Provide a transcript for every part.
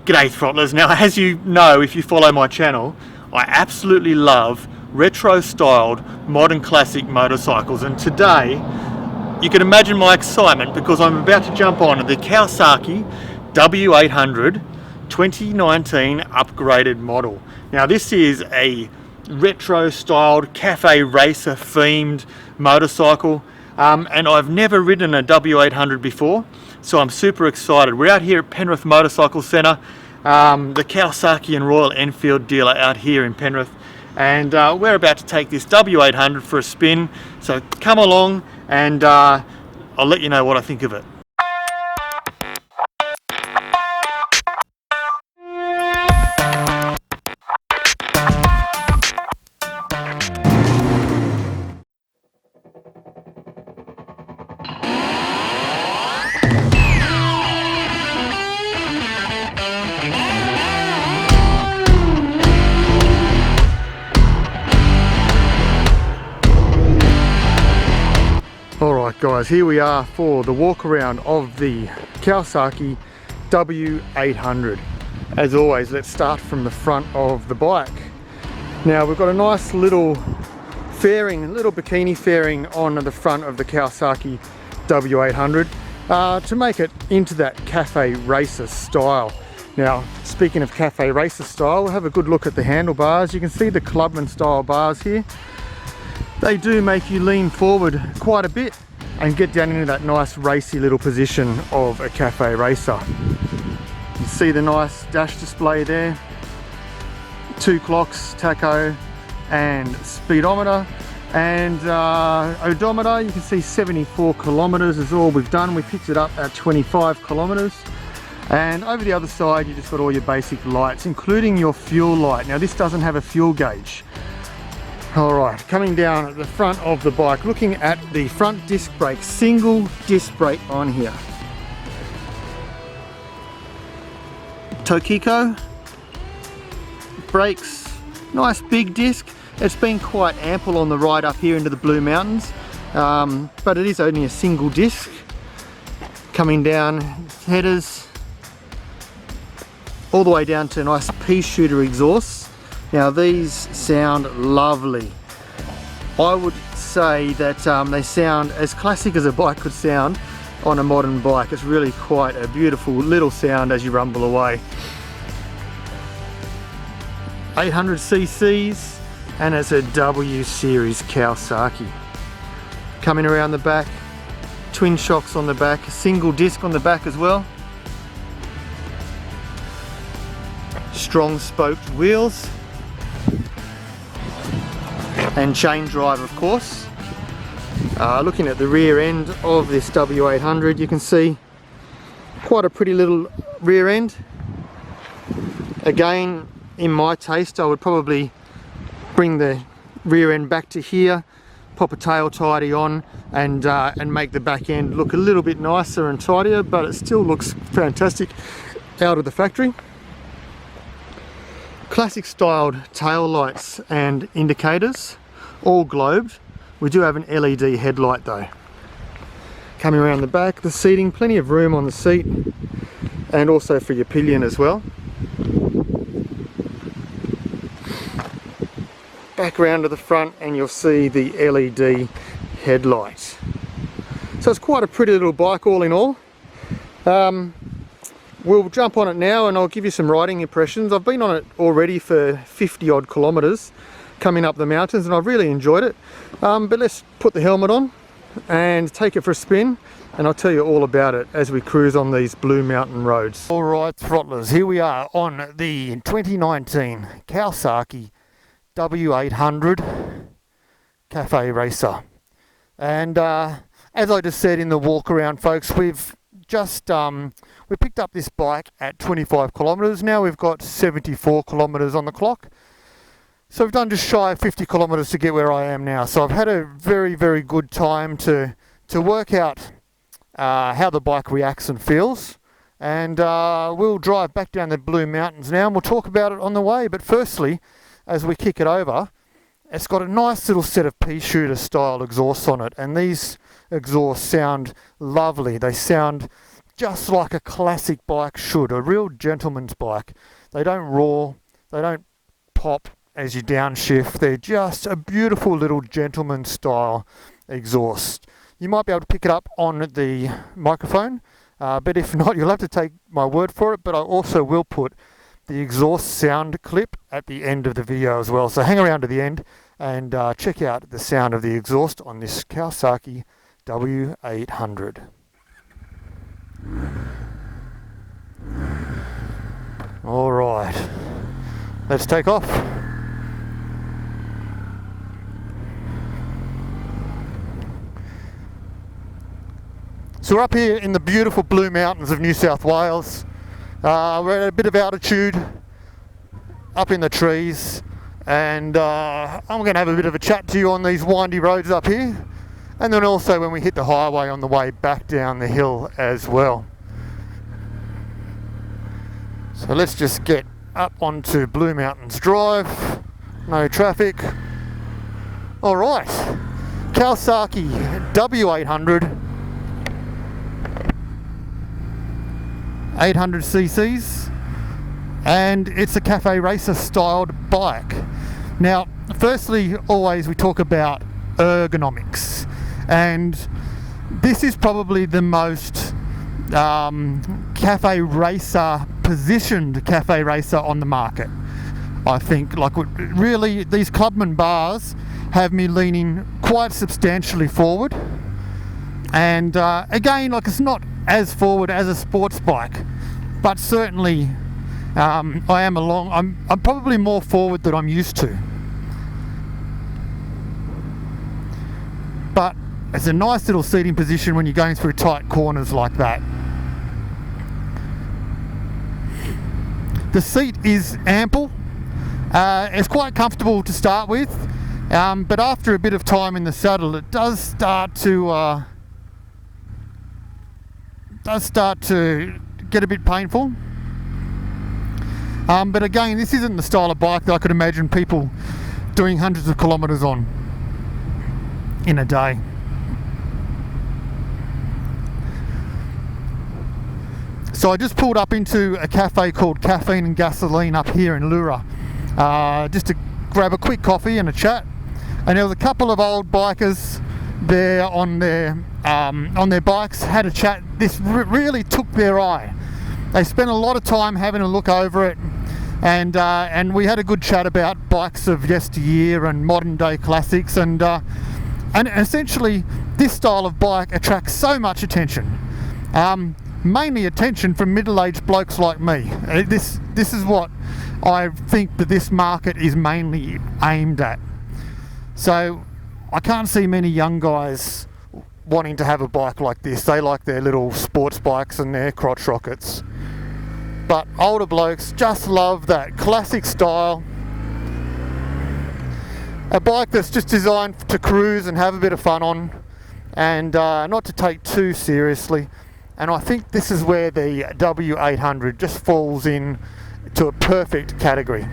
G'day Throttlers. Now, as you know, if you follow my channel, I absolutely love retro styled modern classic motorcycles, and today you can imagine my excitement because I'm about to jump on the Kawasaki W800 2019 upgraded model. Now this is a retro styled cafe racer themed motorcycle, and I've never ridden a W800 before, so I'm super excited. We're out here at Penrith Motorcycle Centre, the Kawasaki and Royal Enfield dealer out here in Penrith, and we're about to take this W800 for a spin, so come along and I'll let you know what I think of it. Alright guys, here we are for the walk around of the Kawasaki W800. As always, let's start from the front of the bike. Now we've got a nice little fairing, a little bikini fairing on the front of the Kawasaki W800 to make it into that cafe racer style. Now, speaking of cafe racer style, we'll have a good look at the handlebars. You can see the clubman style bars here. They do make you lean forward quite a bit and get down into that nice racy little position of a cafe racer. You see the nice dash display there, 2 clocks, tacho and speedometer, and odometer. You can see 74 kilometers is all we've done. We picked it up at 25 kilometers. And over the other side you just got all your basic lights, including your fuel light. Now this doesn't have a fuel gauge. Alright, coming down at the front of the bike, looking at the front disc brake, single disc brake on here. Tokiko brakes, nice big disc. It's been quite ample on the ride up here into the Blue Mountains, but it is only a single disc. Coming down, headers, all the way down to nice pea shooter exhausts. Now these sound lovely. I would say that they sound as classic as a bike could sound on a modern bike. It's really quite a beautiful little sound as you rumble away. 800 cc's, and it's a W series Kawasaki. Coming around the back, twin shocks on the back, a single disc on the back as well. Strong spoked wheels. And chain drive, of course. Looking at the rear end of this W800, you can see quite a pretty little rear end. Again, in my taste, I would probably bring the rear end back to here, pop a tail tidy on, and make the back end look a little bit nicer and tidier, but it still looks fantastic out of the factory. Classic styled tail lights and indicators, all globed. We do have an LED headlight though. Coming around the back, the seating, plenty of room on the seat, and also for your pillion as well. Back around to the front and you'll see the LED headlight. So it's quite a pretty little bike all in all. We'll jump on it now and I'll give you some riding impressions. I've been on it already for 50 odd kilometers coming up the mountains and I've really enjoyed it. But let's put the helmet on and take it for a spin, and I'll tell you all about it as we cruise on these Blue Mountain roads. Alright Throttlers, here we are on the 2019 Kawasaki W800 Cafe Racer. And as I just said in the walk around, folks, we've just we picked up this bike at 25 kilometers. Now we've got 74 kilometers on the clock, so we've done just shy of 50 kilometers to get where I am now. So I've had a very good time to work out how the bike reacts and feels, and we'll drive back down the Blue Mountains now and we'll talk about it on the way. But firstly, as we kick it over, it's got a nice little set of pea shooter style exhausts on it, and these exhausts sound lovely. They sound just like a classic bike should, a real gentleman's bike. They don't roar, they don't pop as you downshift. They're just a beautiful little gentleman style exhaust. You might be able to pick it up on the microphone, but if not, you'll have to take my word for it. But I also will put the exhaust sound clip at the end of the video as well. So hang around to the end and check out the sound of the exhaust on this Kawasaki W800. All right, let's take off. So we're up here in the beautiful Blue Mountains of New South Wales. We're at a bit of altitude, up in the trees, and I'm going to have a bit of a chat to you on these windy roads up here, and then also when we hit the highway on the way back down the hill as well. So let's just get up onto Blue Mountains Drive, no traffic. Alright, Kawasaki W800, 800 cc's, and it's a cafe racer styled bike. Now, firstly, always we talk about ergonomics, and this is probably the most cafe racer positioned cafe racer on the market. I think, like, really, these Clubman bars have me leaning quite substantially forward, and again, like, it's not as forward as a sports bike, but certainly I'm probably more forward than I'm used to. But it's a nice little seating position when you're going through tight corners like that. The seat is ample. It's quite comfortable to start with, but after a bit of time in the saddle, it does start to get a bit painful. But again, this isn't the style of bike that I could imagine people doing hundreds of kilometres on in a day. So I just pulled up into a cafe called Caffeine and Gasoline up here in Lura, just to grab a quick coffee and a chat. And there was a couple of old bikers there on their bikes, had a chat. This really took their eye. They spent a lot of time having a look over it, and we had a good chat about bikes of yesteryear and modern day classics, and essentially this style of bike attracts so much attention, mainly attention from middle-aged blokes like me. This is what I think that this market is mainly aimed at. So I can't see many young guys wanting to have a bike like this. They like their little sports bikes and their crotch rockets. But older blokes just love that classic style. A bike that's just designed to cruise and have a bit of fun on, and not to take too seriously. And I think this is where the W800 just falls in to a perfect category.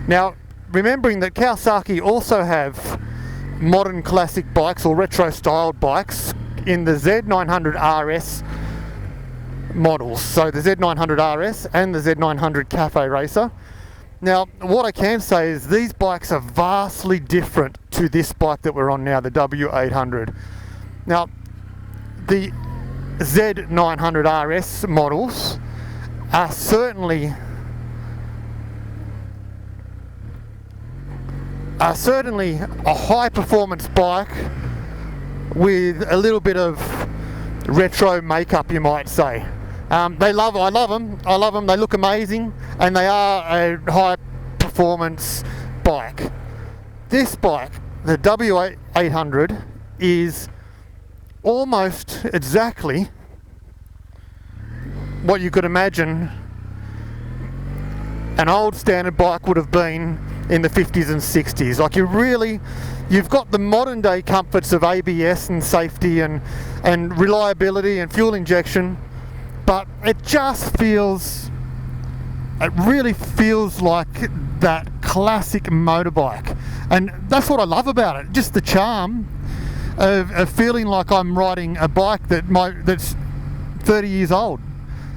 Now, remembering that Kawasaki also have modern classic bikes or retro styled bikes in the Z900 RS models, so the Z900 RS and the Z900 Cafe Racer. Now, what I can say is these bikes are vastly different to this bike that we're on now, the W800. Now, the Z900 RS models are certainly a high performance bike with a little bit of retro makeup, you might say. I love them, they look amazing, and they are a high performance bike. This bike, the W800, is almost exactly what you could imagine an old standard bike would have been in the 50s and 60s. Like, you've got the modern day comforts of ABS and safety and reliability and fuel injection, but it really feels like that classic motorbike, and that's what I love about it. Just the charm of feeling like I'm riding a bike that's 30 years old.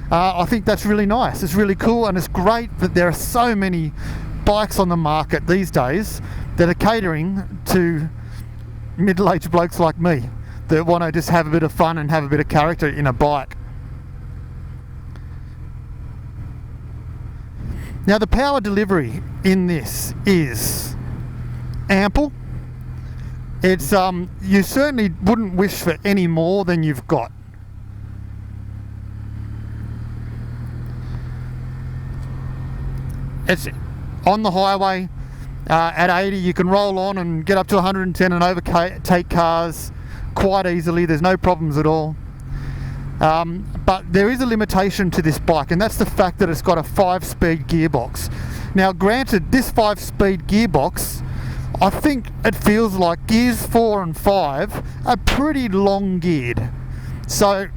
I think that's really nice. It's really cool, and it's great that there are so many bikes on the market these days that are catering to middle-aged blokes like me that want to just have a bit of fun and have a bit of character in a bike. Now, the power delivery in this is ample. It's you certainly wouldn't wish for any more than you've got. It's on the highway at 80, you can roll on and get up to 110 and overtake cars quite easily. There's no problems at all. But there is a limitation to this bike, and that's the fact that it's got a 5-speed gearbox. Now, granted, this 5-speed gearbox, I think it feels like gears 4 and 5 are pretty long geared. So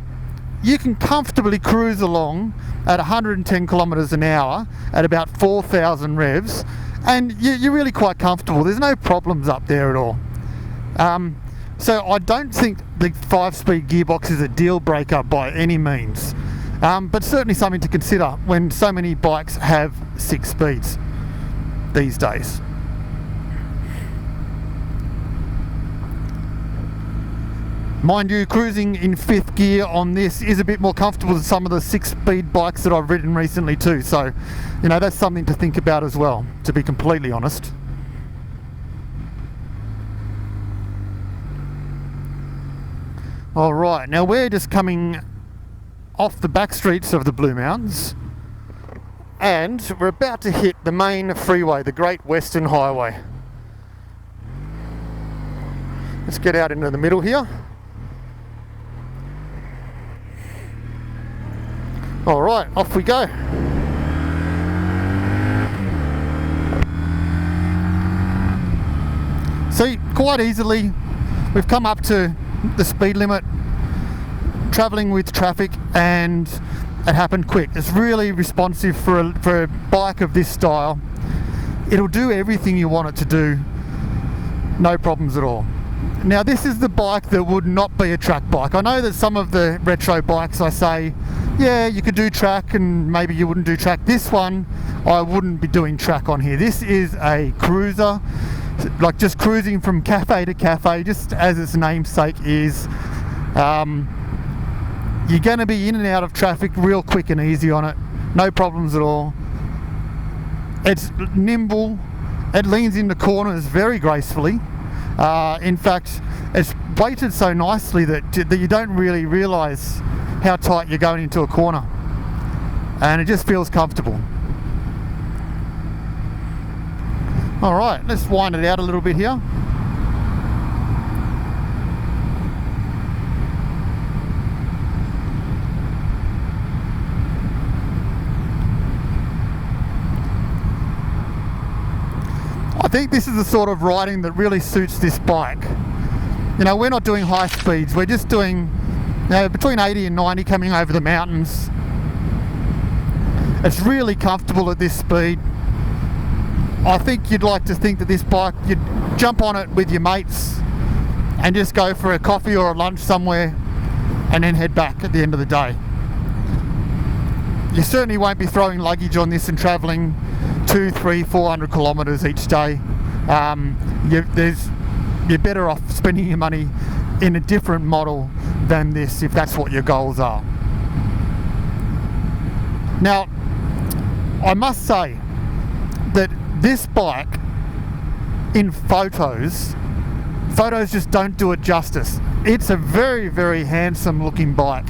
you can comfortably cruise along at 110 kilometers an hour at about 4,000 revs, and you're really quite comfortable. There's no problems up there at all. So I don't think the 5-speed gearbox is a deal breaker by any means, but certainly something to consider when so many bikes have 6 speeds these days. Mind you, cruising in 5th gear on this is a bit more comfortable than some of the 6-speed bikes that I've ridden recently too, so you know, that's something to think about as well, to be completely honest. Alright, now we're just coming off the back streets of the Blue Mountains, and we're about to hit the main freeway, the Great Western Highway. Let's get out into the middle here. Alright, off we go. See, quite easily we've come up to the speed limit, travelling with traffic, and it happened quick. It's really responsive for a bike of this style. It'll do everything you want it to do, no problems at all. Now, this is the bike that would not be a track bike. I know that some of the retro bikes, I say, yeah, you could do track and maybe you wouldn't do track. This one, I wouldn't be doing track on here. This is a cruiser, like just cruising from cafe to cafe, just as its namesake is. You're going to be in and out of traffic real quick and easy on it, no problems at all. It's nimble, it leans into corners very gracefully. In fact, it's weighted so nicely that you don't really realise how tight you're going into a corner, and it just feels comfortable. Alright, let's wind it out a little bit here. I think this is the sort of riding that really suits this bike. You know, we're not doing high speeds, we're just doing, you know, between 80 and 90 coming over the mountains. It's really comfortable at this speed. I think you'd like to think that this bike, you'd jump on it with your mates and just go for a coffee or a lunch somewhere and then head back at the end of the day. You certainly won't be throwing luggage on this and travelling 200, 300, 400 kilometres each day. You're better off spending your money in a different model than this if that's what your goals are. Now, I must say that this bike in photos just don't do it justice. It's a very, very handsome looking bike.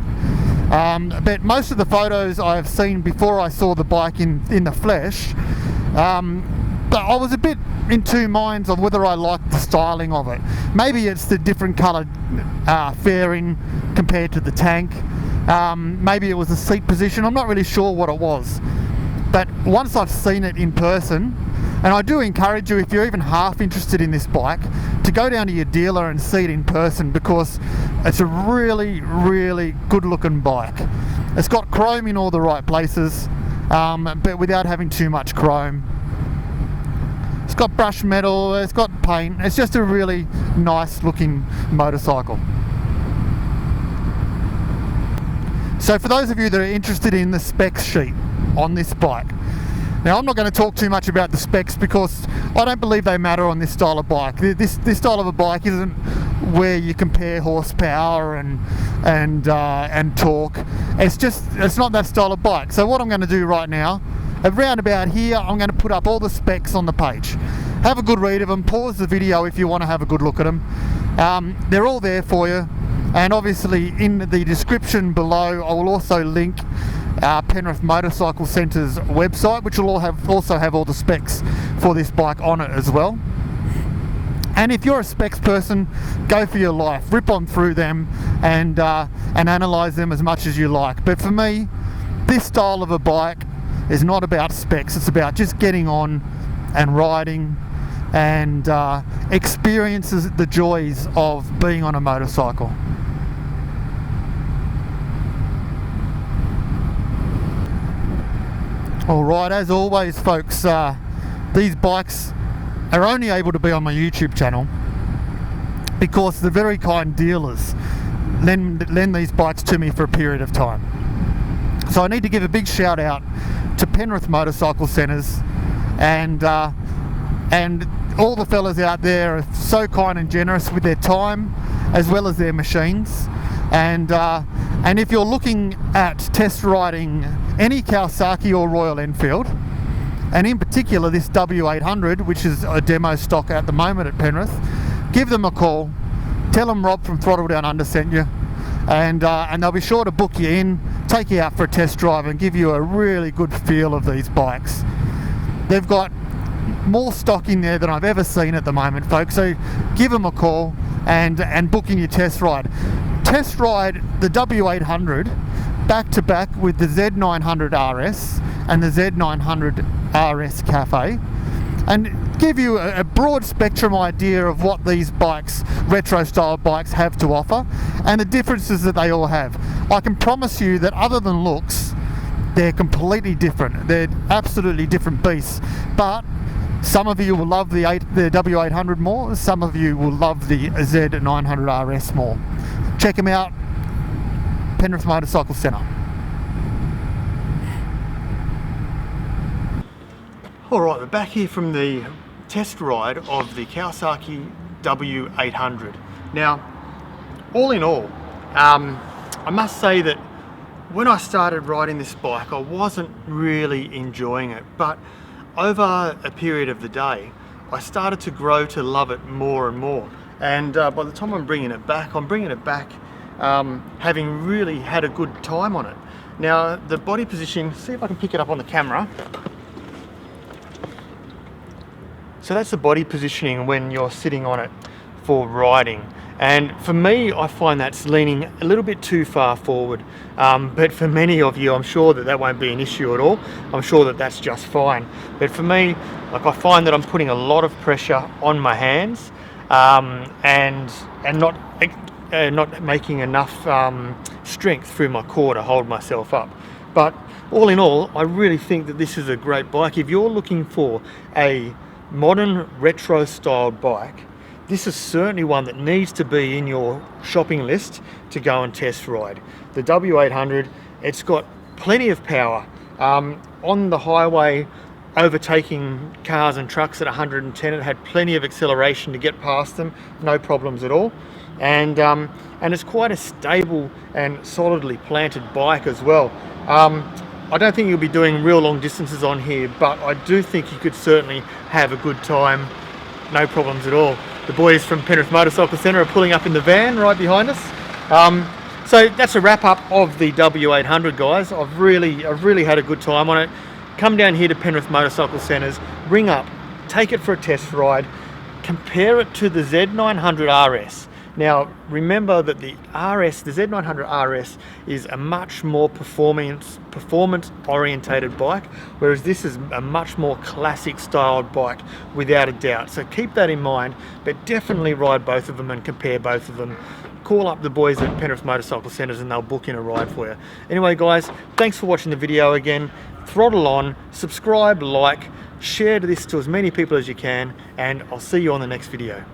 But most of the photos I have seen before I saw the bike in the flesh, but I was a bit in two minds on whether I liked the styling of it. Maybe it's the different coloured fairing compared to the tank. Maybe it was the seat position. I'm not really sure what it was. But once I've seen it in person, and I do encourage you, if you're even half interested in this bike, to go down to your dealer and see it in person, because it's a really, really good looking bike. It's got chrome in all the right places, but without having too much chrome. It's got brushed metal, it's got paint. It's just a really nice looking motorcycle. So for those of you that are interested in the spec sheet on this bike, now I'm not going to talk too much about the specs because I don't believe they matter on this style of bike. This style of a bike isn't where you compare horsepower and torque. It's not that style of bike. So what I'm going to do right now, around about here, I'm going to put up all the specs on the page. Have a good read of them. Pause the video if you want to have a good look at them. They're all there for you, and obviously in the description below I will also link Penrith Motorcycle Centre's website, which will also have all the specs for this bike on it as well. And if you're a specs person, go for your life, rip on through them and analyze them as much as you like. But for me, this style of a bike is not about specs. It's about just getting on and riding and experiences the joys of being on a motorcycle. Alright, as always folks, these bikes are only able to be on my YouTube channel because the very kind dealers lend these bikes to me for a period of time. So I need to give a big shout out to Penrith Motorcycle Centres and all the fellas out there are so kind and generous with their time as well as their machines. And if you're looking at test riding any Kawasaki or Royal Enfield, and in particular this W800, which is a demo stock at the moment at Penrith, give them a call, tell them Rob from Throttle Downunder sent you, and they'll be sure to book you in, take you out for a test drive and give you a really good feel of these bikes. They've got more stock in there than I've ever seen at the moment folks, so give them a call and book in your test ride. Test ride the W800 back to back with the Z900 RS and the Z900 RS Cafe, and give you a broad spectrum idea of what these bikes, retro style bikes, have to offer and the differences that they all have. I can promise you that other than looks, they're completely different. They're absolutely different beasts, but some of you will love the W800 more, some of you will love the Z900 RS more. Check them out, Penrith Motorcycle Centre. Alright, we're back here from the test ride of the Kawasaki W800. Now, all in all, I must say that when I started riding this bike, I wasn't really enjoying it, but over a period of the day, I started to grow to love it more and more. And by the time I'm bringing it back having really had a good time on it. Now, the body positioning, see if I can pick it up on the camera. So that's the body positioning when you're sitting on it for riding. And for me, I find that's leaning a little bit too far forward. But for many of you, I'm sure that won't be an issue at all. I'm sure that that's just fine. But for me, like, I find that I'm putting a lot of pressure on my hands and not making enough strength through my core to hold myself up. But all in all, I really think that this is a great bike. If you're looking for a modern retro styled bike, this is certainly one that needs to be in your shopping list to go and test ride. The W800, it's got plenty of power. On the highway, overtaking cars and trucks at 110, it had plenty of acceleration to get past them, no problems at all. And it's quite a stable and solidly planted bike as well. I don't think you'll be doing real long distances on here, but I do think you could certainly have a good time, no problems at all. The boys from Penrith Motorcycle Centre are pulling up in the van right behind us. So that's a wrap up of the W800, guys. I've really had a good time on it. Come down here to Penrith Motorcycle Centres, ring up, take it for a test ride, compare it to the Z900 RS. Now, remember that the Z900 RS is a much more performance-orientated bike, whereas this is a much more classic styled bike, without a doubt. So keep that in mind, but definitely ride both of them and compare both of them. Call up the boys at Penrith Motorcycle Centres and they'll book in a ride for you. Anyway, guys, thanks for watching the video again. Throttle on, subscribe, like, share this to as many people as you can, and I'll see you on the next video.